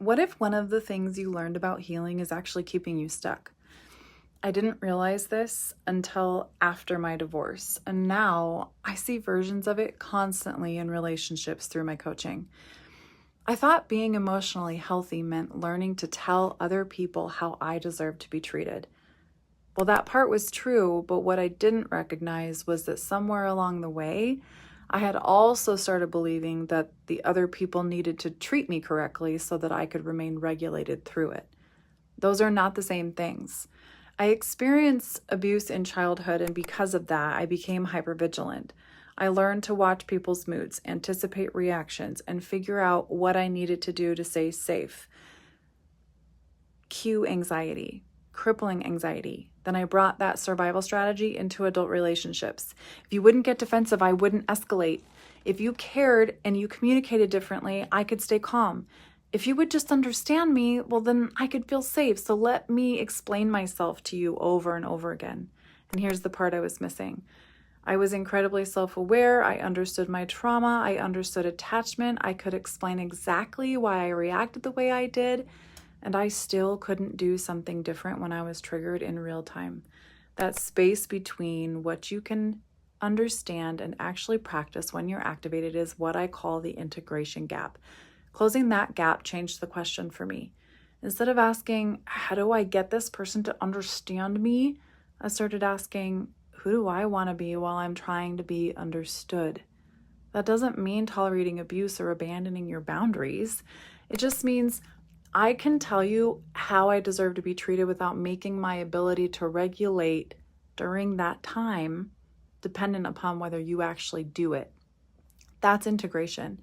What if one of the things you learned about healing is actually keeping you stuck? I didn't realize this until after my divorce, and now I see versions of it constantly in relationships through my coaching. I thought being emotionally healthy meant learning to tell other people how I deserve to be treated. Well, that part was true, but what I didn't recognize was that somewhere along the way, I had also started believing that the other people needed to treat me correctly so that I could remain regulated through it. Those are not the same things. I experienced abuse in childhood, and because of that, I became hypervigilant. I learned to watch people's moods, anticipate reactions, and figure out what I needed to do to stay safe. Cue anxiety, crippling anxiety. Then I brought that survival strategy into adult relationships. If you wouldn't get defensive, I wouldn't escalate. If you cared and you communicated differently, I could stay calm. If you would just understand me, well, then I could feel safe. So let me explain myself to you over and over again. And here's the part I was missing. I was incredibly self-aware. I understood my trauma. I understood attachment. I could explain exactly why I reacted the way I did. And I still couldn't do something different when I was triggered in real time. That space between what you can understand and actually practice when you're activated is what I call the integration gap. Closing that gap changed the question for me. Instead of asking, how do I get this person to understand me? I started asking, who do I want to be while I'm trying to be understood? That doesn't mean tolerating abuse or abandoning your boundaries. It just means I can tell you how I deserve to be treated without making my ability to regulate during that time dependent upon whether you actually do it. That's integration.